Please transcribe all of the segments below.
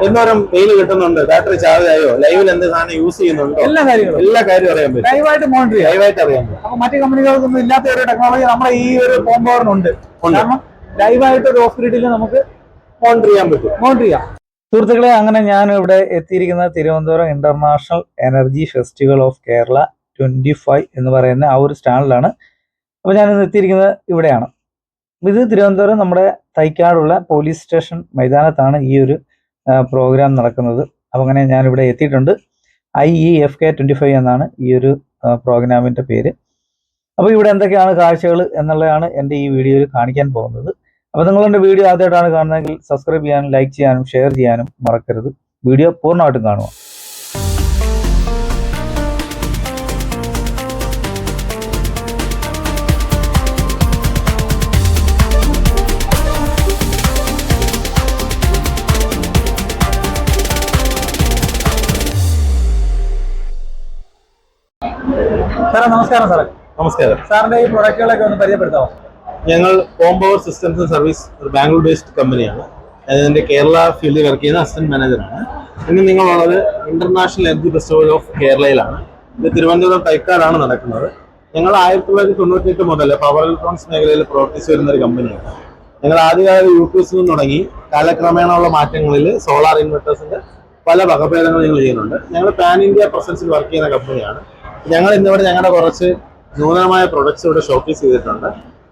എന്നോരം വെയിൽ കിട്ടുന്നുണ്ട്, battery charge ആയോ, ലൈവിൽ എന്ത് സാധനം യൂസ് ചെയ്യുന്നുണ്ടോ, എല്ലാ കാര്യവും അറിയാൻ പറ്റും. ലൈവായിട്ട് മോണിറ്റർ ചെയ്യാം, ലൈവായിട്ട് അറിയാൻ പറ്റും. അപ്പൊ മറ്റു കമ്പനികൾക്കൊന്നും ഇല്ലാത്ത ഒരു ടെക്നോളജി നമ്മുടെ ഈ ഒരു ഹോം പവറിനുണ്ട്. കാരണം ലൈവായിട്ട് ഒരു ഓഫ് ഗ്രിഡിൽ നമുക്ക് മോണിറ്റർ ചെയ്യാൻ പറ്റും. സുഹൃത്തുക്കളെ, അങ്ങനെ ഞാൻ ഇവിടെ എത്തിയിരിക്കുന്നത് Thiruvananthapuram international energy festival of Kerala 25 എന്ന് പറയുന്ന ആ ഒരു സ്റ്റാളിലാണ്. അപ്പോൾ ഞാനിന്ന് എത്തിയിരിക്കുന്നത് ഇവിടെയാണ്. ഇത് തിരുവനന്തപുരം നമ്മുടെ തൈക്കാടുള്ള പോലീസ് സ്റ്റേഷൻ മൈതാനത്താണ് ഈ ഒരു പ്രോഗ്രാം നടക്കുന്നത്. അപ്പോൾ അങ്ങനെ ഞാനിവിടെ എത്തിയിട്ടുണ്ട്. IEFK 25 എന്നാണ് ഈ ഒരു പ്രോഗ്രാമിൻ്റെ പേര്. അപ്പോൾ ഇവിടെ എന്തൊക്കെയാണ് കാഴ്ചകൾ എന്നുള്ളതാണ് എൻ്റെ ഈ വീഡിയോയിൽ കാണിക്കാൻ പോകുന്നത്. അപ്പോൾ നിങ്ങളുടെ വീഡിയോ ആദ്യമായിട്ടാണ് കാണുന്നതെങ്കിൽ സബ്സ്ക്രൈബ് ചെയ്യാനും ലൈക്ക് ചെയ്യാനും ഷെയർ ചെയ്യാനും മറക്കരുത്. വീഡിയോ പൂർണ്ണമായിട്ടും കാണുക. സാറേ നമസ്കാരം. സാറേ നമസ്കാരം. സാറിന്റെ ഈ പ്രൊഡക്റ്റുകളൊക്കെ ഒന്ന് പരിചയപ്പെടുത്താമോ? ഞങ്ങൾ home power systems and service ഒരു ബാംഗ്ലൂർ ബേസ്ഡ് കമ്പനിയാണ്. അതിൻ്റെ കേരള ഫീൽഡിൽ വർക്ക് ചെയ്യുന്ന അസിസ്റ്റന്റ് മാനേജറാണ്. ഇന്ന് നിങ്ങളുള്ളത് ഇന്റർനാഷണൽ എനർജി ഫെസ്റ്റിവൽ ഓഫ് കേരളയിലാണ്. ഇത് തിരുവനന്തപുരം തൈക്കാടാണ് നടക്കുന്നത്. ഞങ്ങൾ 1998 മുതൽ പവർ ഇലക്ട്രോണിക്സ് മേഖലയിൽ പ്രവർത്തിച്ചു വരുന്ന ഒരു കമ്പനിയാണ്. ഞങ്ങൾ ആദ്യകാല യൂട്യൂബ്സിൽ നിന്ന് തുടങ്ങി കാലക്രമേണയുള്ള മാറ്റങ്ങളിൽ സോളാർ ഇൻവെർട്ടേഴ്സിന്റെ പല വകഭേദങ്ങൾ ഞങ്ങൾ ചെയ്യുന്നുണ്ട്. ഞങ്ങൾ പാൻ ഇന്ത്യ പ്രസൻസിൽ വർക്ക് ചെയ്യുന്ന കമ്പനിയാണ്. ഞങ്ങൾ ഇന്നിവിടെ ഞങ്ങളുടെ കുറച്ച് നൂതനമായ പ്രൊഡക്ട്സ് ഇവിടെ ഷോക്കേസ് ചെയ്തിട്ടുണ്ട്.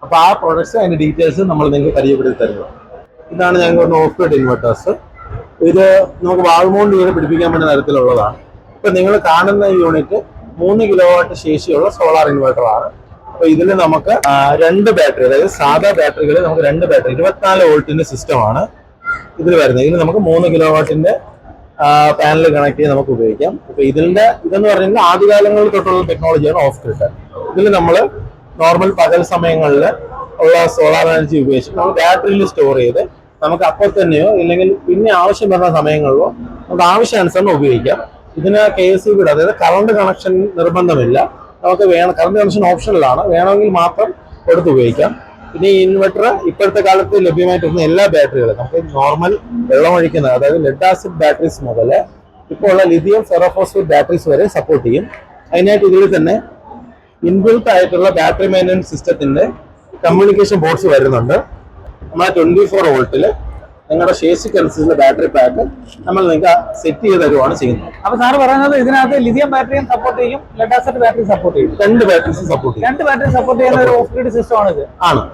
അപ്പോൾ ആ പ്രൊഡക്ട്സ് അതിന്റെ ഡീറ്റെയിൽസ് നമ്മൾ നിങ്ങൾക്ക് പരിചയപ്പെടുത്തി തരുന്നത്. ഇതാണ് ഞങ്ങൾ ഓഫ് ഗ്രിഡ് ഇൻവെർട്ടേഴ്സ്. ഇത് നമുക്ക് വാൾ മൗണ്ട് ചെയ്ത് പിടിപ്പിക്കാൻ പറ്റുന്ന തരത്തിലുള്ളതാണ്. ഇപ്പൊ നിങ്ങൾ കാണുന്ന ഈ യൂണിറ്റ് 3 കിലോവാട്ട് ശേഷിയുള്ള സോളാർ ഇൻവെർട്ടർ ആണ്. അപ്പൊ ഇതിൽ നമുക്ക് 2 ബാറ്ററി, അതായത് സാധാ ബാറ്ററികൾ നമുക്ക് 2 ബാറ്ററി 24 വോൾട്ടിന്റെ സിസ്റ്റമാണ് ഇതിൽ വരുന്നത്. ഇതിന് നമുക്ക് 3 കിലോവാട്ടിന്റെ പാനൽ കണക്ട് ചെയ്ത് നമുക്ക് ഉപയോഗിക്കാം. അപ്പൊ ഇതെന്ന് പറഞ്ഞാൽ ആദ്യകാലങ്ങളിൽ തൊട്ടുള്ള ടെക്നോളജിയാണ് ഓഫ് ഗ്രിഡ്. ഇതിൽ നമ്മൾ നോർമൽ പകൽ സമയങ്ങളിൽ ഉള്ള സോളാർ എനർജി ഉപയോഗിച്ച് നമ്മൾ ബാറ്ററിയിൽ സ്റ്റോർ ചെയ്ത് നമുക്ക് അപ്പോൾ തന്നെയോ ഇല്ലെങ്കിൽ പിന്നെ ആവശ്യം വരുന്ന സമയങ്ങളിലോ നമുക്ക് ആവശ്യാനുസരണം ഉപയോഗിക്കാം. ഇതിന് KSEB അതായത് കറണ്ട് കണക്ഷൻ നിർബന്ധമില്ല. നമുക്ക് കറണ്ട് കണക്ഷൻ ഓപ്ഷനിലാണ്, വേണമെങ്കിൽ മാത്രം കൊടുത്ത് ഉപയോഗിക്കാം. പിന്നെ ഈ ഇൻവെർട്ടർ ഇപ്പോഴത്തെ കാലത്ത് ലഭ്യമായിട്ട് വരുന്ന എല്ലാ ബാറ്ററികളും നമുക്ക് നോർമൽ വെള്ളമൊഴിക്കുന്ന അതായത് ലെഡ് ആസിഡ് ബാറ്ററീസ് മുതൽ ഇപ്പോൾ ഉള്ള ലിഥിയം ഫെറോഫോസ്ഫേറ്റ് ബാറ്ററീസ് വരെ സപ്പോർട്ട് ചെയ്യും. അതിനായിട്ട് ഇതിൽ തന്നെ ഇൻബിൽട്ട് ആയിട്ടുള്ള ബാറ്ററി മെയിൻ്റനൻസ് സിസ്റ്റത്തിന്റെ കമ്മ്യൂണിക്കേഷൻ ബോർഡ്സ് വരുന്നുണ്ട്. നമ്മളെ 24 വോൾട്ടിൽ നിങ്ങളുടെ ശേഷിക്കനുസരിച്ചുള്ള ബാറ്ററി പാക്ക് നമ്മൾ നിങ്ങൾക്ക് സെറ്റ് ചെയ്ത് തരുവാണ് ചെയ്യുന്നത്. അപ്പൊ സാറ് പറയുന്നത് ഇതിനകത്ത് ലിഥിയം ബാറ്ററിയും സപ്പോർട്ട് ചെയ്യും, ലെഡ് ആസിഡ് ബാറ്ററി സപ്പോർട്ട് ചെയ്യും. 2 ബാറ്ററീസ് സപ്പോർട്ട് ചെയ്യും. 2 ബാറ്ററി സപ്പോർട്ട് ചെയ്യുന്ന ഒരു ഓഫ് ഗ്രിഡ് സിസ്റ്റം ആണ് ഇത്. ആണ്.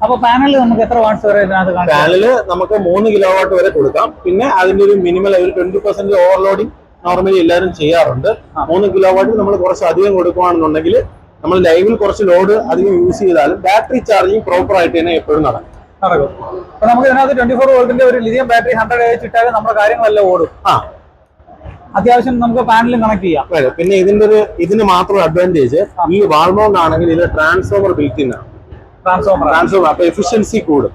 അപ്പൊ പാനലിൽ നമുക്ക് എത്ര വാട്ട്സ് വരെ ഇതിനകത്ത് കാണാം? പാനലിൽ നമുക്ക് 3 കിലോവാട്ട് വരെ കൊടുക്കാം. പിന്നെ അതിന്റെ ഒരു മിനിമൽ ഒരു 20% ഓവർലോഡിങ് നോർമലി എല്ലാവരും ചെയ്യാറുണ്ട്. 3 കിലോവാട്ട് നമ്മൾ കുറച്ച് അധികം കൊടുക്കുകയാണെന്നുണ്ടെങ്കിൽ നമ്മൾ ലൈവിൽ കുറച്ച് ലോഡ് അധികം യൂസ് ചെയ്താലും ബാറ്ററി ചാർജിങ് പ്രോപ്പർ ആയിട്ട് തന്നെ എപ്പോഴും നടക്കും. അപ്പൊ നമുക്ക് ഇതിനകത്ത് 24 വോൾട്ടിന്റെ ഒരു ലിഥിയം ബാറ്ററി 100 AH ഇട്ടാലും നമ്മുടെ കാര്യങ്ങളെല്ലാം ഓടും. അത്യാവശ്യം നമുക്ക് പാനലും കണക്ട് ചെയ്യാം. പിന്നെ ഇതിന് മാത്രം അഡ്വാൻറ്റേജ് ഈ വാൾ മൗണ്ട് ആണെങ്കിൽ ഇത് ട്രാൻസ്ഫോമർ ബിൽറ്റ് ഇൻ ആണ്. ട്രാൻസ്ഫോമർ അപ്പൊ എഫിഷ്യൻസി കൂടും.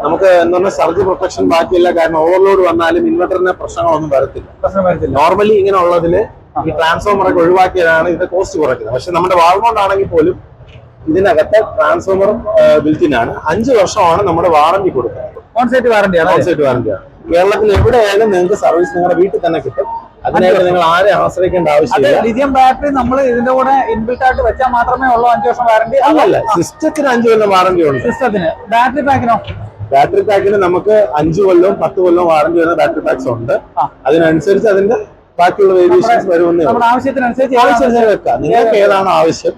നമുക്ക് എന്താ പറഞ്ഞാൽ സർജ് പ്രൊട്ടക്ഷൻ ബാക്കിയില്ല. കാരണം ഓവർലോഡ് വന്നാലും ഇൻവെർട്ടറിന് പ്രശ്നങ്ങളൊന്നും വരത്തില്ല. നോർമലി ഇങ്ങനെ ഉള്ളതില് ഈ ട്രാൻസ്ഫോമർ ഒക്കെ ഒഴിവാക്കിയതാണ് ഇതിന്റെ കോസ്റ്റ് കുറയ്ക്കുന്നത്. പക്ഷെ നമ്മുടെ വാൾ മൗണ്ട് ആണെങ്കിൽ പോലും ഇതിനകത്ത് ട്രാൻസ്ഫോമർ ബിൽറ്റിൻ ആണ്. 5 വർഷമാണ് നമ്മുടെ വാറന്റി കൊടുക്കുന്നത്. ഓൺസൈറ്റ് വാറന്റിയാണ്. കേരളത്തിൽ എവിടെയായാലും നിങ്ങൾക്ക് സർവീസ് നിങ്ങളുടെ വീട്ടിൽ തന്നെ കിട്ടും. അതിനായിട്ട് നിങ്ങൾ ആരെ ആശ്രയിക്കേണ്ട ആവശ്യമില്ല. ലിഥിയം ബാറ്ററി നമ്മൾ ഇതിന്റെ കൂടെ ഇൻബിൽറ്റ് ആയിട്ട് വെച്ചാൽ മാത്രമേ ഉള്ളൂ 5 വർഷം വാറന്റി. അല്ല, സിസ്റ്റത്തിന് 5 കൊല്ലം വാറന്റി ഉണ്ട്. സിസ്റ്റത്തിന്. ബാറ്ററി പാക്കിനോ? ബാറ്ററി പാക്കിന് നമുക്ക് 5 കൊല്ലവും 10 കൊല്ലവും വാറന്റി വരുന്ന ബാറ്ററി പാക്സ് ഉണ്ട്. അതിനനുസരിച്ച് അതിന്റെ ബാക്കിയുള്ള വേരിയേഷൻസ് വരുമെന്നേ. നമ്മുടെ ആവശ്യത്തിനനുസരിച്ച് വെക്കാം. നിങ്ങൾക്ക് ഏതാണോ ആവശ്യം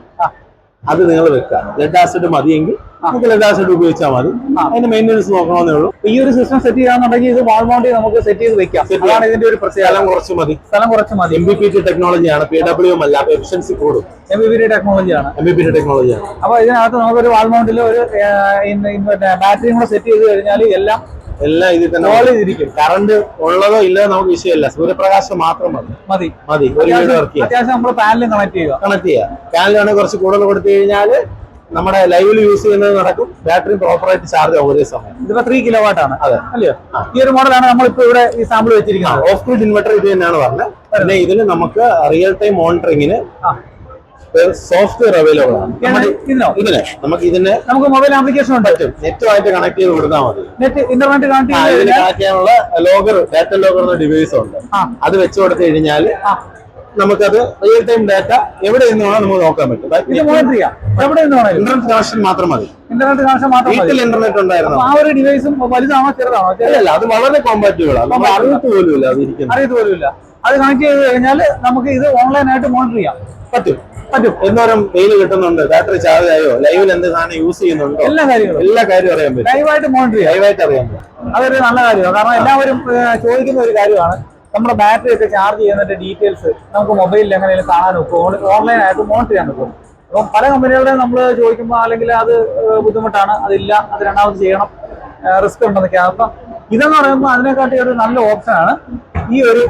അത് നിങ്ങൾ വെക്കാം. ലെഡ് ആസിഡ് മതിയെങ്കിൽ നമുക്ക് ലെഡ് ആസിഡ് ഉപയോഗിച്ചാൽ മതി. അതിന്റെ മെയിൻ്റെനൻസ് നോക്കണമെന്നേ ഉള്ളൂ. ഈ ഒരു സിസ്റ്റം സെറ്റ് ചെയ്യാന്നുണ്ടെങ്കിൽ ഇത് വാൾ മൗണ്ട് നമുക്ക് സെറ്റ് ചെയ്ത് വെക്കാം. അതാണ് ഇതിന്റെ ഒരു പ്രത്യേകത. സ്ഥലം കുറച്ച് മതി. MPPT ടെക്നോളജിയാണ്, PWM അല്ല. അപ്പൊ എഫിഷ്യൻസി കൂടും. MPPT ടെക്നോളജിയാണ്. അപ്പൊ ഇതിനകത്ത് നമുക്കൊരു വാൾ മൗണ്ടിൽ ഒരു ബാറ്ററിയും കൂടെ സെറ്റ് ചെയ്ത് കഴിഞ്ഞാൽ എല്ലാം ഇതിൽ തന്നെ ഇരിക്കും. കറണ്ട് ഉള്ളതോ ഇല്ലതോ നമുക്ക് വിഷയമല്ല. സൂര്യപ്രകാശം മാത്രം മതി. അത്യാവശ്യം നമ്മൾ പാനലും കണക്ട് ചെയ്യുക. പാനലാണെങ്കിൽ കുറച്ച് കൂടുതൽ കൊടുത്തു കഴിഞ്ഞാൽ നമ്മുടെ ലൈവിൽ യൂസ് ചെയ്യുന്നത് നടക്കും. ബാറ്ററി പ്രോപ്പറായിട്ട് ചാർജ് ആവും ഒരേ സമയം. ഇതിപ്പോ 3 കിലോവാട്ട് ആണ്. അതെ, അല്ലയോ? ഈ ഒരു മോഡലാണ് നമ്മളിപ്പോ ഇവിടെ ഈ സാമ്പിൾ വെച്ചിരിക്കുന്നത്. ഓഫ് ഗ്രിഡ് ഇൻവെർട്ടർ ഇത് തന്നെയാണ് പറഞ്ഞത്. പിന്നെ ഇതിന് നമുക്ക് റിയൽ ടൈം മോണിറ്ററിങ്ങിന് സോഫ്റ്റ്വെയർ അവൈലബിൾ ആണ്. നമുക്ക് മൊബൈൽ ആപ്ലിക്കേഷൻ ഉണ്ട്, നെറ്റുമായിട്ട് കണക്ട് ചെയ്ത് കൊടുത്താൽ മതി. നെറ്റ് ഇന്റർനെറ്റ് കണക്ട് കണക്ട് ചെയ്യാനുള്ള ലോഗർ, ഡാറ്റ ലോഗർ എന്ന ഡിവൈസ് ഉണ്ട്. അത് വെച്ച് കൊടുത്തു കഴിഞ്ഞാൽ നമുക്കത് റിയൽ ടൈം ഡാറ്റ എവിടെ നിന്ന് വേണം നമുക്ക് നോക്കാൻ പറ്റും. ഇത് മോണിറ്റർ ചെയ്യാം, എവിടെ നിന്ന് വേണം. ഇന്റർനെറ്റ് കണക്ഷൻ മാത്രം മതി. ഇന്റർനെറ്റ് കണക്ഷൻ മാത്രം വീട്ടിൽ ഇന്റർനെറ്റ് ഉണ്ടായിരുന്നു. ആ ഒരു ഡിവൈസും വലുതാണോ ചെറുതാണോ? അല്ല, അത് വളരെ കോമ്പാറ്റബിൾ ആണ്. നമ്മൾ അറിയത്ത് പോലും ഇല്ല, അറിയത്ത് പോലും ഇല്ല. അത് കണക്ട് ചെയ്ത് കഴിഞ്ഞാൽ നമുക്ക് ഇത് ഓൺലൈനായിട്ട് മോണിറ്റർ ചെയ്യാം പറ്റും. എന്തോരം മെയിൽ കിട്ടുന്നുണ്ട്, ബാറ്ററി ചാർജ് ആയോ, ലൈവിൽ എന്ത് സാധനം യൂസ് ചെയ്യുന്നുണ്ടോ, എല്ലാ കാര്യവും അറിയാൻ പറ്റും. ലൈവായിട്ട് മോണിറ്റർ ചെയ്യാം, ലൈവായിട്ട് അറിയാൻ പറ്റും. അതൊരു നല്ല കാര്യമാണ്. കാരണം എല്ലാവരും ചോദിക്കുന്ന ഒരു കാര്യമാണ്, നമ്മുടെ ബാറ്ററി ഒക്കെ ചാർജ് ചെയ്യുന്നതിന്റെ ഡീറ്റെയിൽസ് നമുക്ക് മൊബൈലിൽ എങ്ങനെയും കാണാൻ നോക്കും, ഓൺലൈനായിട്ട് മോണിറ്റർ ചെയ്യാൻ നോക്കും. അപ്പം പല കമ്പനികളുടെ നമ്മൾ ചോദിക്കുമ്പോൾ അല്ലെങ്കിൽ അത് ബുദ്ധിമുട്ടാണ്, അതില്ല, അത് രണ്ടാമത് ചെയ്യണം, റിസ്ക് ഉണ്ടെന്നൊക്കെയാണ്. അപ്പം ഇതെന്ന് പറയുമ്പോൾ അതിനെക്കാട്ടി ഒരു നല്ല ഓപ്ഷനാണ് ഈ ഒരു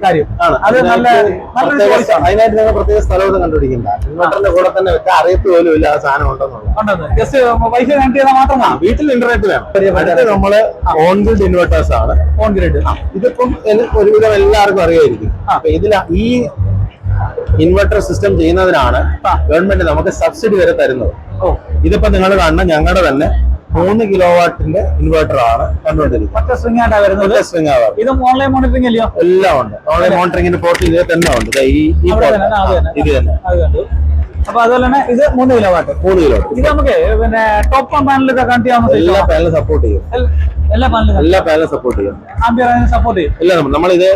കാര്യം. അത് അതിനായിട്ട് നിങ്ങൾ പ്രത്യേക സ്ഥലമൊന്നും കണ്ടുപിടിക്കണ്ട. ഇൻവെർട്ടറിന്റെ കൂടെ തന്നെ വെച്ചാൽ അറിയത്ത് പോലും ഇല്ല ആ സാധനം ഉണ്ടെന്നുള്ളത്. ജസ്റ്റ് വൈഫൈ കണക്ട് ചെയ്താൽ മാത്രമാണ്. വീട്ടിൽ ഇന്റർനെറ്റ് വേണം. അടുത്ത് നമ്മള് ഓൺ ഗ്രിഡ് ഇൻവെർട്ടേഴ്സ് ആണ്. ഓൺ ഗ്രിഡ് ഇതിപ്പം ഒരുവിധം എല്ലാവർക്കും അറിയായിരിക്കും. അപ്പൊ ഇതിൽ ഈ ഇൻവെർട്ടർ സിസ്റ്റം ചെയ്യുന്നതിനാണ് ഗവൺമെന്റ് നമുക്ക് സബ്സിഡി വരെ തരുന്നത്. ഇതിപ്പോ നിങ്ങൾ കാണുന്ന ഞങ്ങളുടെ തന്നെ 3 കിലോവാട്ടിന്റെ ഇൻവെർട്ടർ ആണ് കണ്ടുകൊണ്ടിരിക്കുന്നത്. ഇതും ഓൺലൈൻ മോണിറ്ററിംഗ് അല്ലയോ? എല്ലാം ഉണ്ട്. ഓൺലൈൻ മോണിറ്ററിംഗിന്റെ പോർട്ട് ഇത് തന്നെ ഉണ്ട്. ഇത് തന്നെ. അപ്പൊ അതുപോലെ തന്നെ ഇത് 3 കിലോവാട്ട്. ഇത് നമുക്ക് പിന്നെ ടോപ്പ് പാനലൊക്കെ കണക്ട് ചെയ്യാവുന്ന എല്ലാ പാനലും സപ്പോർട്ട് ചെയ്യും. എല്ലാ പാനലും സപ്പോർട്ട് ചെയ്യും. സപ്പോർട്ട് ചെയ്യും. ഇല്ല, നമ്മളിത്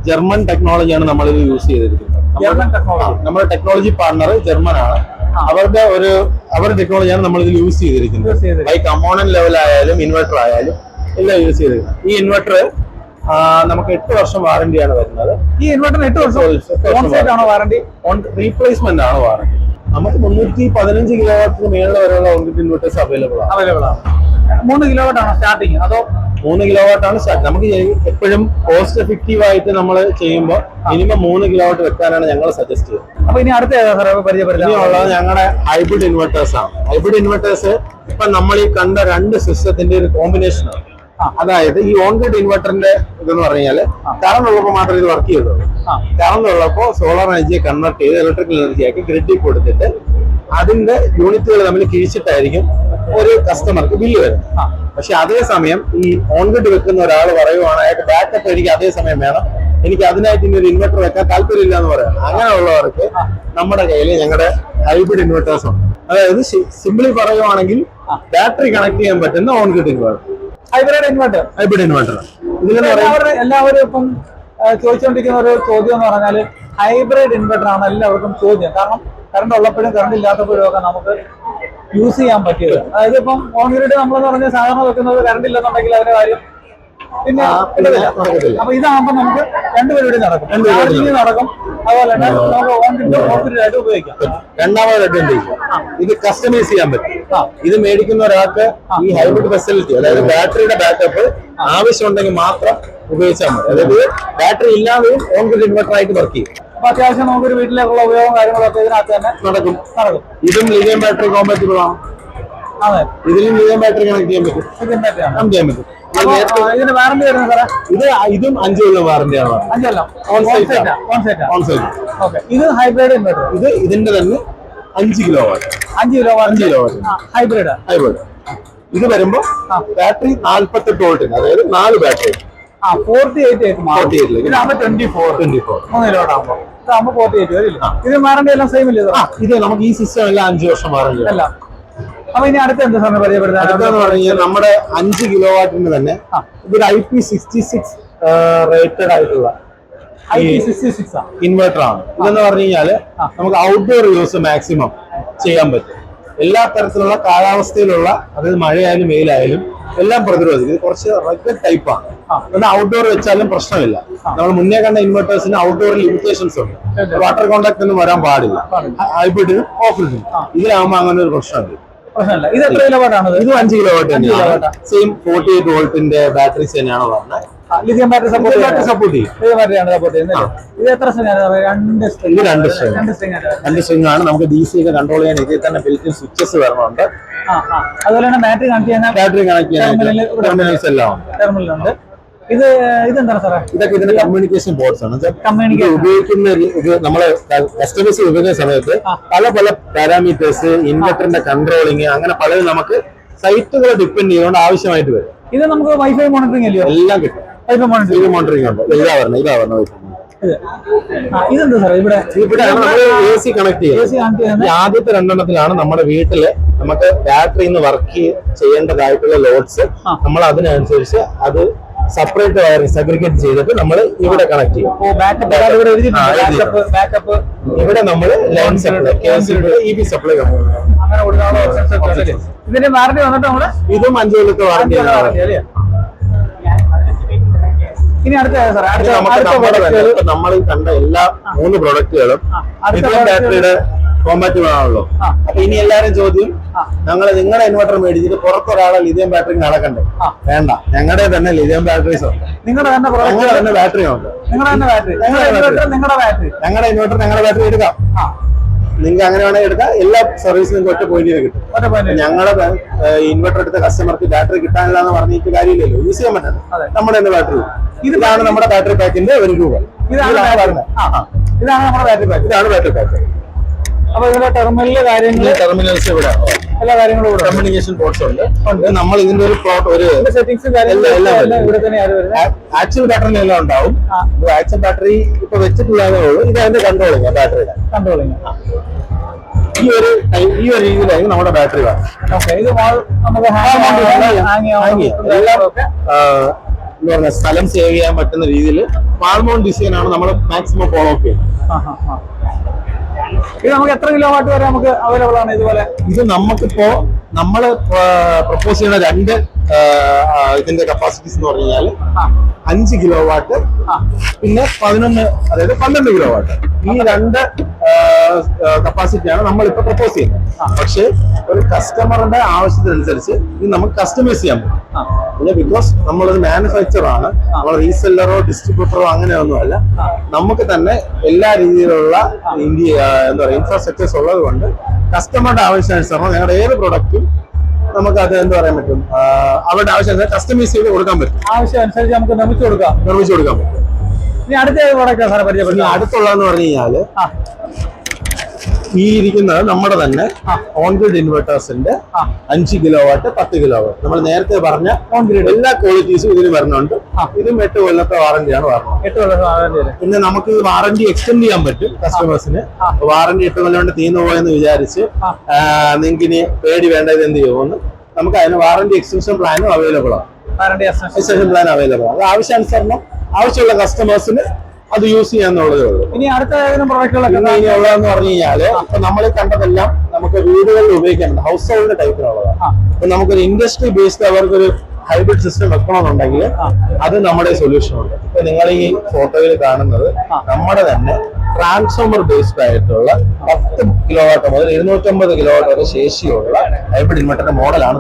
ജർമ്മൻ ടെക്നോളജിയാണ് നമ്മളിത് യൂസ് ചെയ്തിരിക്കുന്നത്. നമ്മുടെ ടെക്നോളജി പാർട്ണർ ജർമ്മൻ ആണ്. അവരുടെ ടെക്നോളജിയാണ് നമ്മൾ ഇതിൽ യൂസ് ചെയ്തിരിക്കുന്നത്. ബൈ കമ്പോണന്റ് ലെവൽ ആയാലും ഇൻവെർട്ടർ ആയാലും എല്ലാം യൂസ് ചെയ്തിരിക്കുന്നത്. ഈ ഇൻവെർട്ടർ നമുക്ക് 8 വർഷം വാറന്റിയാണ് വരുന്നത്. ഈ ഇൻവെർട്ടറിന് 8 വർഷം വാറന്റി. റീപ്ലേസ്മെന്റ് ആണ് വാറന്റി. നമുക്ക് 315 കിലോവാട്ടിന് മേളിൽ വരെയുള്ള ഇൻവെർട്ടേഴ്സ് അവൈലബിൾ ആണ്. 3 കിലോവാട്ട് ആണ് സ്റ്റാർട്ടിങ്, അതോ 3 കിലോവാട്ട് ആണ് സ്റ്റാർട്ട്. നമുക്ക് എപ്പോഴും കോസ്റ്റ് എഫക്റ്റീവ് ആയിട്ട് നമ്മൾ ചെയ്യുമ്പോൾ മിനിമം 3 കിലോവാട്ട് വെക്കാനാണ് ഞങ്ങൾ സജസ്റ്റ് ചെയ്യുന്നത്. അപ്പൊ ഇനി അടുത്ത പരിചയപ്പെടുന്നത് ഞങ്ങളുടെ ഹൈബ്രിഡ് ഇൻവെർട്ടേഴ്സ് ആണ്. ഹൈബ്രിഡ് ഇൻവെർട്ടേഴ്സ് ഇപ്പൊ നമ്മൾ ഈ കണ്ട 2 സിസ്റ്റത്തിന്റെ ഒരു കോമ്പിനേഷൻ ആണ്. അതായത് ഈ ഓൺ ഗ്രിഡ് ഇൻവെർട്ടറിന്റെ ഇതെന്ന് പറഞ്ഞാല് കറണ്ട് ഉള്ളപ്പോൾ മാത്രമേ ഇത് വർക്ക് ചെയ്തുള്ളൂ. കറണ്ട് ഉള്ളപ്പോൾ സോളാർ എനർജിയെ കൺവേർട്ട് ചെയ്ത് ഇലക്ട്രിക്കൽ എനർജി ആക്കി ഗ്രിഡിൽ കൊടുത്തിട്ട് അതിന്റെ യൂണിറ്റുകൾ തമ്മിൽ കിഴിച്ചിട്ടായിരിക്കും ഒരു കസ്റ്റമർക്ക് ബില്ല് വരുന്നത്. പക്ഷെ അതേസമയം ഈ ഓൺ ഗ്രിഡ് വെക്കുന്ന ഒരാൾ പറയുവാണ് അയാൾക്ക് ബാക്കപ്പ് എനിക്ക് അതേസമയം വേണം, എനിക്ക് അതിനായിട്ട് ഇനി ഒരു ഇൻവെർട്ടർ വെക്കാൻ താല്പര്യമില്ല എന്ന് പറയാം. അങ്ങനെയുള്ളവർക്ക് നമ്മുടെ കയ്യിൽ ഞങ്ങളുടെ ഹൈബ്രിഡ് ഇൻവെർട്ടേഴ്സ് ഉണ്ട്. അതായത് സിംപിളി പറയുവാണെങ്കിൽ ബാറ്ററി കണക്ട് ചെയ്യാൻ പറ്റുന്ന on grid inverter. Hybrid inverter എല്ലാവരും ഇപ്പം ചോദിച്ചുകൊണ്ടിരിക്കുന്ന ഒരു ചോദ്യം എന്ന് പറഞ്ഞാല് ഹൈബ്രിഡ് ഇൻവെർട്ടർ ആണ് എല്ലാവർക്കും ചോദ്യം. കാരണം കറണ്ട് ഉള്ളപ്പോഴും കറണ്ട് ഇല്ലാത്തപ്പോഴും ഒക്കെ നമുക്ക് യൂസ് ചെയ്യാൻ പറ്റിയത്. അതായത് ഇപ്പം ഓൺ ഗ്രിഡ് നമ്മളെന്ന് പറഞ്ഞാൽ സാധാരണ വെക്കുന്നത് കറണ്ട് ഇല്ലെന്നുണ്ടെങ്കിൽ അതിന്റെ കാര്യം പിന്നെ അപ്പൊ ഇതാകുമ്പോൾ നമുക്ക് 2 പരിപാടി നടക്കും. നടക്കും, അതുപോലെ തന്നെ നമുക്ക് ഓൺ ഗ്രിഡ് ഓഫ് ഗ്രിഡ് ആയിട്ട് ഉപയോഗിക്കാം. രണ്ടാമത് ഇത് കസ്റ്റമൈസ് ചെയ്യാൻ പറ്റും. ഇത് മേടിക്കുന്ന ഒരാൾക്ക് ഈ ഹൈബ്രിഡ് ഫെസിലിറ്റി, അതായത് ബാറ്ററിയുടെ ബാക്കപ്പ് ആവശ്യമുണ്ടെങ്കിൽ മാത്രം ഉപയോഗിച്ചാൽ മതി. അതായത് ബാറ്ററി ഇല്ലാതെയും ഓൺ ഗ്രിഡ് ഇൻവെർട്ടർ ആയിട്ട് വർക്ക് ചെയ്യും. അപ്പൊ അത്യാവശ്യം നമുക്കൊരു വീട്ടിലേക്കുള്ള ഉപയോഗം കാര്യങ്ങളൊക്കെ ഇതിനകത്ത് തന്നെ നടക്കും. ഇതും ലിഥിയം ബാറ്ററി കോമ്പാറ്റിബിൾ ആണ്. അതെ, ഇതിലും ലിഥിയം ബാറ്ററി കണക്ട് ചെയ്യാൻ പറ്റും. ചെയ്യാൻ പറ്റും. ഇതിന്റെ വാറന്റി വരുന്നത് ഇതും 5 കൊല്ലം വാറന്റിയാണ്. 5 കൊല്ലം ഓൺ സൈറ്റ്. ഇത് ഹൈബ്രിഡ് ഇൻവെർട്ടർ. ഇത് ഇതിന്റെ തന്നെ 5 കിലോവാട്ട്. 5 kilowatt hybrid. ഇത് വരുമ്പോ ബാറ്ററി 48 വോൾട്ടിന്, അതായത് 4 ബാറ്ററി 48 ഇതാകുമ്പോ 24 3 കിലോവാട്ട് ആകുമ്പോ ഇതാകുമ്പോ 48 വരില്ല. ഇത് വാറന്റി എല്ലാം സെയിം ഇല്ല. ഇത് നമുക്ക് ഈ സിസ്റ്റം എല്ലാം 5 വർഷം വാറന്റി അല്ല. അപ്പൊ ഇനി അടുത്ത എന്താ സമയം പരിചയപ്പെടുന്നത്? നമ്മുടെ 5 കിലോവാട്ടിന് തന്നെ ഇതൊരു IP66 റേറ്റഡ് ആയിട്ടുള്ള ഇൻവെർട്ടർ ആണ്. ഇതെന്ന് പറഞ്ഞു കഴിഞ്ഞാല് നമുക്ക് ഔട്ട്ഡോർ യൂസ് മാക്സിമം ചെയ്യാൻ പറ്റും. എല്ലാ തരത്തിലുള്ള കാലാവസ്ഥയിലുള്ള, അതായത് മഴയായാലും വെയിലായാലും എല്ലാം പ്രതിരോധിക്കും. ഇത് കുറച്ച് റഗ്ഗഡ് ടൈപ്പാണ്. എന്നാൽ ഔട്ട്ഡോർ വെച്ചാലും പ്രശ്നമില്ല. നമ്മൾ മുന്നേ കണ്ട ഇൻവെർട്ടേഴ്സിന് ഔട്ട്ഡോറിൽ ലിമിറ്റേഷൻസ് ഉണ്ട്. വാട്ടർ കോണ്ടാക്ട് ഒന്നും വരാൻ പാടില്ല. ഹൈബ്രിഡിനും ഓഫ് ഗ്രിഡിനും. ഇതിലാവുമ്പോൾ അങ്ങനെ ഒരു പ്രശ്നമില്ല. ഇത് എത്ര കിലോവാട്ടാണ്? ഇത് 5 കിലോവാട്ട് തന്നെയാണ്. സെയിം 48 വോൾട്ടിന്റെ ബാറ്ററീസ് തന്നെയാണ് പറഞ്ഞത്. ലിഥിയം ബാറ്ററി സപ്പോർട്ട് ചെയ്യും. ഇത് എത്ര ഇത് 2 സ്ട്രിംഗ് ആണ്. നമുക്ക് DC ഒക്കെ കൺട്രോൾ ചെയ്യാൻ ഇതിൽ തന്നെ ബിൽറ്റ് സ്വിച്ചസ് വരുന്നുണ്ട്. അതുപോലെ തന്നെ ബാറ്ററി കണക്ട് ചെയ്യാൻ ടെർമിനൽസ് എല്ലാം ഉണ്ട്. ടെർമിനലുണ്ട്. ഇതെന്താണ് സാറേ? ഇതൊക്കെ ഇതിന്റെ കമ്മ്യൂണിക്കേഷൻ ബോർഡ്സ് ആണ്. കമ്മ്യൂണിക്കേഷൻ ഉപയോഗിക്കുന്ന ഇത് നമ്മളെ കസ്റ്റമേഴ്സ് ഉപയോഗിക്കുന്ന സമയത്ത് പല പല പാരാമീറ്റേഴ്സ്, ഇൻവെർട്ടറിന്റെ കൺട്രോളിങ്, അങ്ങനെ പലതും നമുക്ക് സൈറ്റുകളെ ഡിപ്പെൻഡ് ചെയ്തുകൊണ്ട് ആവശ്യമായിട്ട് വരും. ഇത് നമുക്ക് വൈഫൈ മോണിറ്ററിംഗ് അല്ലയോ? എല്ലാം കിട്ടും. വൈഫൈ മോണിറ്ററിംഗ് ഉണ്ട്. ഇതാ പറഞ്ഞ ഇതെന്താ സാറേ? ഇവിടെ AC കണക്ട് ചെയ്യും. ആദ്യത്തെ രണ്ടെണ്ണത്തിലാണ് നമ്മുടെ വീട്ടില് നമുക്ക് ബാറ്ററിന്ന് വർക്ക് ചെയ്യേണ്ടതായിട്ടുള്ള ലോഡ്സ് നമ്മൾ അതിനനുസരിച്ച് അത് സെപ്പറേറ്റ് വയറിംഗ് സെഗ്രിഗേറ്റ് ചെയ്തിട്ട് നമ്മൾ ഇവിടെ കണക്ട് ചെയ്യും. ഇവിടെ നമ്മൾ ലൈൻ സപ്ലൈ, EB സപ്ലൈ ഇതിന്റെ വാറന്റി വന്നിട്ട് നമ്മള് ഇതും 5 കൊല്ലത്തെ വാറന്റി. ഇനി അടുത്ത നമ്മൾ കണ്ട എല്ലാ 3 പ്രൊഡക്റ്റുകളും ബാറ്ററിയുടെ കോമ്പാറ്റബിൾ ആണല്ലോ. അപ്പൊ ഇനി എല്ലാരും ചോദ്യം, നിങ്ങളുടെ ഇൻവെർട്ടർ മേടിച്ചിട്ട് പുറത്തൊരാളെ ലിഥിയം ബാറ്ററി നടക്കണ്ടേ? വേണ്ട, ഞങ്ങളുടെ തന്നെ ലിഥിയം ബാറ്ററീസ് ഉണ്ട്. നിങ്ങളുടെ തന്നെ ബാറ്ററി ഉണ്ട്. ഞങ്ങളുടെ ഇൻവെർട്ടർ ഞങ്ങളുടെ ബാറ്ററി എടുക്കാം. നിങ്ങൾക്ക് അങ്ങനെ വേണമെങ്കിൽ എടുക്കാം. എല്ലാ സർവീസും നിങ്ങൾക്ക് ഒറ്റ പോയിന്റിൽ കിട്ടും. ഞങ്ങളുടെ ഇൻവെർട്ടർ എടുത്ത കസ്റ്റമർക്ക് ബാറ്ററി കിട്ടാനില്ല എന്ന് പറഞ്ഞിട്ട് കാര്യമില്ലല്ലോ, യൂസ് ചെയ്യാൻ പറ്റണം. നമ്മുടെ തന്നെ ബാറ്ററി. ഇതാണ് നമ്മുടെ ബാറ്ററി പാക്കിന്റെ 1 രൂപ. ഇതാണ് നമ്മുടെ ബാറ്ററി പാക്ക്. ഇതാണ് ബാറ്ററി പാക്ക്. അപ്പൊ ഇതിന്റെ ടെർമിനലിലെ ടെർമിനൽസ് ഇവിടെ എല്ലാ കാര്യങ്ങളും ഇവിടെ കമ്മ്യൂണിക്കേഷൻ പോർട്സ് ഉണ്ട്. നമ്മൾ ഇതിന്റെ ഒരു സെറ്റിംഗ്സും ആക്ച്വൽ ബാറ്ററി എല്ലാം ഉണ്ടാവും. ആക്ച്വൽ ബാറ്ററി ഇപ്പൊ വെച്ചിട്ടുള്ളതേ ഉള്ളൂ. ഇത് അതിന്റെ കൺട്രോളിങ്, ബാറ്ററിയുടെ കൺട്രോളിങ്. ഈ ഒരു രീതിയിലായിരിക്കും നമ്മുടെ ബാറ്ററി വേണം. എന്താ പറയുക, സ്ഥലം സേവ് ചെയ്യാൻ പറ്റുന്ന രീതിയിൽ വാൾമൗണ്ട് ഡിസൈൻ ആണ് നമ്മൾ മാക്സിമം ഫോളോ അപ്പ് ചെയ്യുന്നത്. ഇത് നമുക്ക് എത്ര കിലോ വാട്ട് വരെ നമുക്ക് അവൈലബിൾ ആണ്? ഇതുപോലെ ഇത് നമുക്കിപ്പോ നമ്മൾ പ്രപ്പോസ് ചെയ്യുന്ന 2 ഇതിന്റെ കപ്പാസിറ്റീസ് എന്ന് പറഞ്ഞു കഴിഞ്ഞാൽ 5 കിലോ വാട്ട്, പിന്നെ 11, അതായത് 12 കിലോ വാട്ട്. ഈ 2 കപ്പാസിറ്റിയാണ് നമ്മളിപ്പോ പ്രപ്പോസ് ചെയ്യുന്നത്. പക്ഷെ ഒരു കസ്റ്റമറുടെ ആവശ്യത്തിനനുസരിച്ച് ഇത് നമുക്ക് കസ്റ്റമൈസ് ചെയ്യാൻ പറ്റും. പിന്നെ ബിക്കോസ് നമ്മളൊരു മാനുഫാക്ചർ ആണ്, നമ്മൾ റീസെല്ലറോ ഡിസ്ട്രിബ്യൂട്ടറോ അങ്ങനെയൊന്നുമല്ല. നമുക്ക് തന്നെ എല്ലാ രീതിയിലുള്ള എന്താ പറയുക ഇൻഫ്രാസ്ട്രക്ചേഴ്സ് ഉള്ളത് കൊണ്ട് കസ്റ്റമറുടെ ആവശ്യാനുസരണം ഞങ്ങളുടെ ഏത് പ്രൊഡക്റ്റും നമുക്ക് അത് എന്താ പറയാൻ പറ്റും, അവരുടെ ആവശ്യം കസ്റ്റമൈസ് ചെയ്ത് കൊടുക്കാൻ പറ്റും. ആവശ്യം അനുസരിച്ച് നമുക്ക് നിർമ്മിച്ചു കൊടുക്കാൻ പറ്റും. ഇനി അടുത്ത പ്രൊഡക്റ്റ് സാറെ പരിചയപ്പെടുന്നത്? അടുത്തുള്ളതെന്ന് പറഞ്ഞു കഴിഞ്ഞാല് ഈ ഇരിക്കുന്നത് നമ്മുടെ തന്നെ ഓൺ ഗ്രിഡ് ഇൻവെർട്ടേഴ്സിന്റെ 5 കിലോ വാട്ട്, 10 കിലോ വാട്ട്. നമ്മൾ നേരത്തെ പറഞ്ഞ ഓൺ ഗ്രിഡ് എല്ലാ ക്വാളിറ്റീസും ഇതിന് വരുന്നുണ്ട്. ഇതും 8 കൊല്ലത്തെ വാറന്റിയാണ് പറഞ്ഞത്. 8 കൊല്ലത്തെ വാറന്റി. പിന്നെ നമുക്ക് വാറന്റി എക്സ്റ്റെൻഡ് ചെയ്യാൻ പറ്റും കസ്റ്റമേഴ്സിന്. വാറന്റി 8 കൊല്ലം കൊണ്ട് തീർന്നു പോയെന്ന് വിചാരിച്ച് നിങ്ങൾക്ക് ഇനി പേടി വേണ്ട, ഇത് എന്ത് ചെയ്യുമെന്ന് നമുക്ക് അതിന് വാറന്റി എക്സ്റ്റൻഷൻ പ്ലാനും അവൈലബിൾ ആണ്. എക്സ്റ്റൻഷൻ പ്ലാൻ അവൈലബിൾ ആണ്. അത് ആവശ്യാനുസരണം ആവശ്യമുള്ള കസ്റ്റമേഴ്സിന് അത് യൂസ് ചെയ്യാന്നുള്ളതേ ഉള്ളൂ. ഇനി അടുത്ത പ്രൊഡക്റ്റുകളൊക്കെ ഉള്ളതെന്ന് പറഞ്ഞു കഴിഞ്ഞാല് ഇപ്പൊ നമ്മൾ കണ്ടതെല്ലാം നമുക്ക് വീടുകളിൽ ഉപയോഗിക്കാൻ ഹൗസ് ഹോൾഡ് ടൈപ്പിലുള്ളതാണ്. അപ്പൊ നമുക്കൊരു ഇൻഡസ്ട്രി ബേസ്ഡ് അവർക്കൊരു ഹൈബ്രിഡ് സിസ്റ്റം വെക്കണമെന്നുണ്ടെങ്കിൽ അത് നമ്മുടെ സൊല്യൂഷൻ ഉണ്ട്. ഇപ്പൊ നിങ്ങൾ ഈ ഫോട്ടോയിൽ കാണുന്നത് നമ്മുടെ തന്നെ ട്രാൻസ്ഫോമർ ബേസ്ഡ് ആയിട്ടുള്ള 10 കിലോ വാട്ട് മുതൽ 250 കിലോ വാട്ട് വരെ ശേഷിയുള്ള ഹൈബ്രിഡ് ഇൻവെർട്ടറിന്റെ മോഡലാണ്.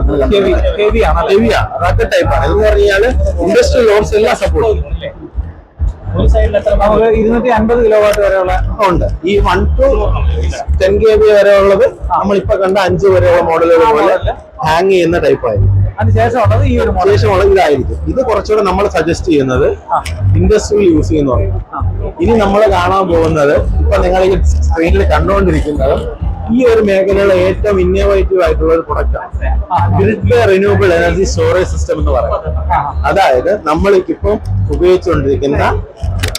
റഗ്ഗഡ് ടൈപ്പാണ്. ഇതെന്ന് പറഞ്ഞു കഴിഞ്ഞാൽ ഇൻഡസ്ട്രിയൽ ലോഡ്സ് എല്ലാം സപ്പോർട്ട് ചെയ്യും. നമുക്ക് 250 കിലോ വാട്ട് വരെയുള്ള ഉണ്ട്. ഈ 1 to 10 kV വരെ ഉള്ളത് നമ്മളിപ്പോ കണ്ട 5 വരെയുള്ള മോഡലുകൾ പോലെ ഹാങ് ചെയ്യുന്ന ടൈപ്പ് ആയിരിക്കും. അതിനുശേഷമുള്ളത് ഈ ഒരു ശേഷമുള്ളത് ഇതായിരിക്കും. ഇത് കുറച്ചുകൂടെ നമ്മൾ സജസ്റ്റ് ചെയ്യുന്നത് ഇൻഡസ്ട്രിയൽ യൂസ് ചെയ്യുന്ന. ഇനി നമ്മൾ കാണാൻ പോകുന്നത് ഇപ്പൊ നിങ്ങൾ ഈ സ്ക്രീനിൽ കണ്ടുകൊണ്ടിരിക്കുന്നത് ഈ ഒരു മേഖലയിലെ ഏറ്റവും ഇന്നോവേറ്റീവ് ആയിട്ടുള്ള ഒരു പ്രൊഡക്റ്റാണ് grid renewable energy storage system എന്ന് പറയുന്നത്. അതായത് നമ്മൾക്കിപ്പം ഉപയോഗിച്ചുകൊണ്ടിരിക്കുന്ന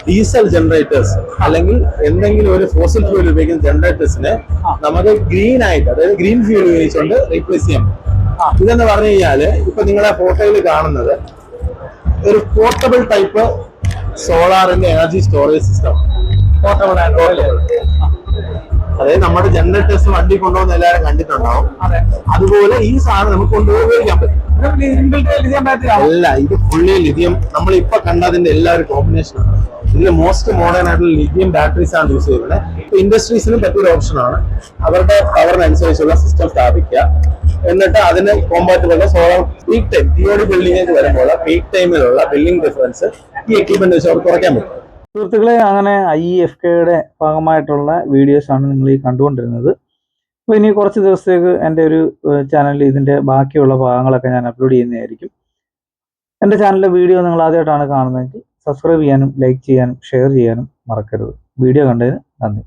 ഡീസൽ ജനറേറ്റേഴ്സ് അല്ലെങ്കിൽ എന്തെങ്കിലും ഒരു ഫോസിൽ ഫ്യൂൽ ഉപയോഗിക്കുന്ന ജനറേറ്റേഴ്സിനെ നമുക്ക് ഗ്രീൻ ആയിട്ട്, അതായത് ഗ്രീൻ ഫ്യൂൽ ഉപയോഗിച്ചുകൊണ്ട് റീപ്ലേസ് ചെയ്യാൻ പറ്റും. ഇതെന്ന് പറഞ്ഞു കഴിഞ്ഞാല് ഇപ്പൊ നിങ്ങളെ ഫോട്ടോയിൽ കാണുന്നത് ഒരു പോർട്ടബിൾ ടൈപ്പ് സോളാറിന്റെ എനർജി സ്റ്റോറേജ് സിസ്റ്റം. പോർട്ടബിൾ അതായത് നമ്മുടെ ജനറേറ്റേഴ്സ് വണ്ടി കൊണ്ടുപോകുന്ന എല്ലാവരും കണ്ടിട്ടുണ്ടാവും. അതുപോലെ ഈ സാധനം നമുക്ക് കൊണ്ടുപോയി ഉപയോഗിക്കാൻ പറ്റും. അല്ല, ഇത് ഫുള്ളി ലിഥിയം. നമ്മളിപ്പോ കണ്ടതിന്റെ എല്ലാവരും കോമ്പിനേഷൻ ആണ്. ഇതിൽ മോസ്റ്റ് മോഡേൺ ആയിട്ടുള്ള ലിഥിയം ബാറ്ററീസ് ആണ് യൂസ് ചെയ്യുന്നത്. ഇപ്പൊ ഇൻഡസ്ട്രീസിനും പറ്റിയൊരു ഓപ്ഷനാണ്. അവരുടെ പവറിനനുസരിച്ചുള്ള സിസ്റ്റം സ്ഥാപിക്കുക, എന്നിട്ട് അതിന് compatible solar peak time TOD ബിൽഡിംഗിലേക്ക് വരുമ്പോൾ പീക്ക് ടൈമിലുള്ള ബില്ലിംഗ് ഡിഫറൻസ് ഈ എക്യുപ്മെന്റ് വെച്ച് അവർക്ക് കുറയ്ക്കാൻ പറ്റും. സുഹൃത്തുക്കളെ, അങ്ങനെ IEFKയുടെ ഭാഗമായിട്ടുള്ള വീഡിയോസാണ് നിങ്ങൾ ഈ കണ്ടുകൊണ്ടിരുന്നത്. അപ്പോൾ ഇനി കുറച്ച് ദിവസത്തേക്ക് എൻ്റെ ഒരു ചാനലിൽ ഇതിൻ്റെ ബാക്കിയുള്ള ഭാഗങ്ങളൊക്കെ ഞാൻ അപ്ലോഡ് ചെയ്യുന്നതായിരിക്കും. എൻ്റെ ചാനലിലെ വീഡിയോ നിങ്ങൾ ആദ്യമായിട്ടാണ് കാണുന്നതെങ്കിൽ സബ്സ്ക്രൈബ് ചെയ്യാനും ലൈക്ക് ചെയ്യാനും ഷെയർ ചെയ്യാനും മറക്കരുത്. വീഡിയോ കണ്ടതിന് നന്ദി.